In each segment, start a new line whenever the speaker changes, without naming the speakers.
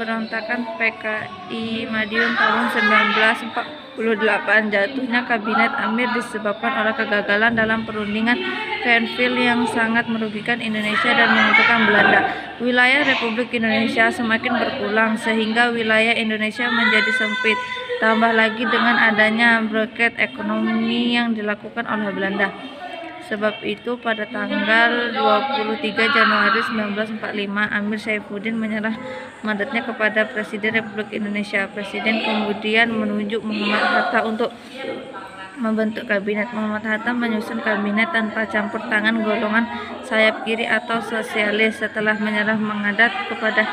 pemberontakan PKI Madiun tahun 1948. Jatuhnya Kabinet Amir disebabkan oleh kegagalan dalam perundingan Kernville yang sangat merugikan Indonesia dan menguntungkan Belanda. Wilayah Republik Indonesia semakin berkurang sehingga wilayah Indonesia menjadi sempit. Tambah lagi dengan adanya blockade ekonomi yang dilakukan oleh Belanda. Sebab itu pada tanggal 23 Januari 1945 Amir Saifuddin menyerah mandatnya kepada Presiden Republik Indonesia. Presiden kemudian menunjuk Muhammad Hatta untuk membentuk kabinet. Muhammad Hatta menyusun kabinet tanpa campur tangan golongan sayap kiri atau sosialis. Setelah menyerah mandat kepada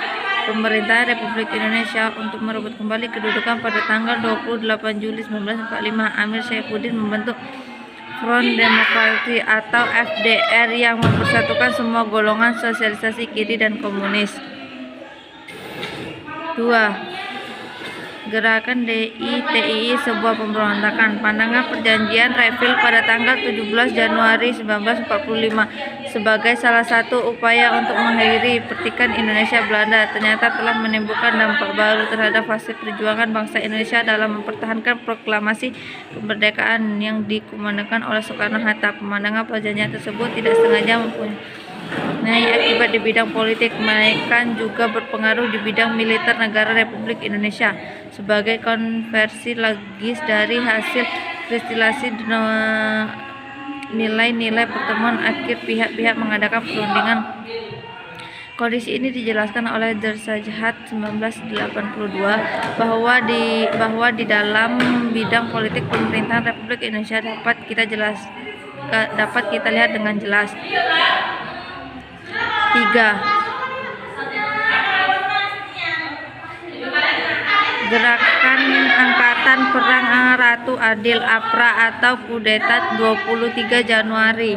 pemerintah Republik Indonesia untuk merebut kembali kedudukan pada tanggal 28 Juli 1945, Amir Saifuddin membentuk Front Demokrasi atau FDR yang mempersatukan semua golongan sosialisasi kiri dan komunis. 2. Gerakan DITII sebuah pemberontakan. Pandangan perjanjian Reville pada tanggal 17 Januari 1945 sebagai salah satu upaya untuk mengakhiri pertikaian Indonesia-Belanda ternyata telah menimbulkan dampak baru terhadap hasil perjuangan bangsa Indonesia dalam mempertahankan proklamasi kemerdekaan yang dikumandangkan oleh Soekarno-Hatta. Pemandangan perjanjian tersebut tidak sengaja mempunyai akibat di bidang politik, melainkan juga berpengaruh di bidang militer negara Republik Indonesia. Sebagai konversi logis dari hasil kristalisi nilai-nilai pertemuan akhir pihak-pihak mengadakan perundingan. Kondisi ini dijelaskan oleh Dersajhat 1982 bahwa di dalam bidang politik pemerintahan Republik Indonesia dapat kita lihat dengan jelas. 3. Gerakan Angkatan Perang Ratu Adil APRA atau kudeta 23 Januari.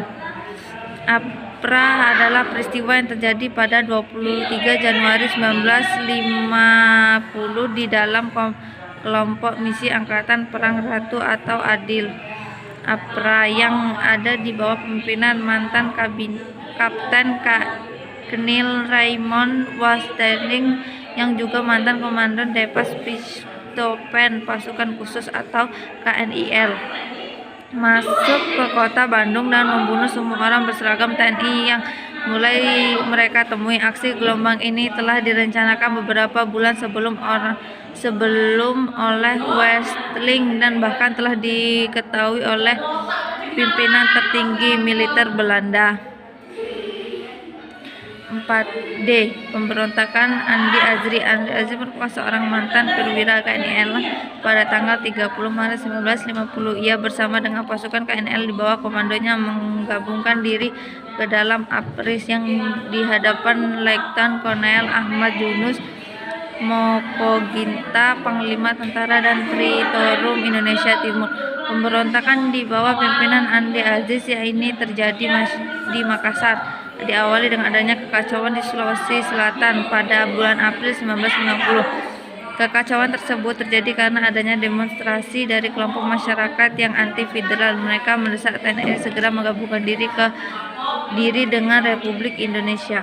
APRA adalah peristiwa yang terjadi pada 23 Januari 1950 di dalam kelompok misi Angkatan Perang Ratu atau Adil APRA yang ada di bawah pimpinan mantan Kapten Knil Raymond Wasserstein yang juga mantan Komandan Depas Pistopen Pasukan Khusus atau KNIL, masuk ke kota Bandung dan membunuh semua orang berseragam TNI yang mulai mereka temui. Aksi gelombang ini telah direncanakan beberapa bulan sebelum oleh Westling dan bahkan telah diketahui oleh pimpinan tertinggi militer Belanda. 4D. Pemberontakan Andi Azri. Andi Azri merupakan seorang mantan perwira KNIL pada tanggal 30 Maret 1950. Ia bersama dengan pasukan KNIL di bawah komandonya menggabungkan diri ke dalam APRIS yang di hadapan Letnan Kolonel Ahmad Yunus Mokoginta, Panglima Tentara dan Tritorum Indonesia Timur. Pemberontakan di bawah pimpinan Andi Aziz ini terjadi di Makassar. Diawali dengan adanya kekacauan di Sulawesi Selatan pada bulan April 1990. Kekacauan tersebut terjadi karena adanya demonstrasi dari kelompok masyarakat yang anti-federal. Mereka mendesak TNI segera menggabungkan diri dengan Republik Indonesia.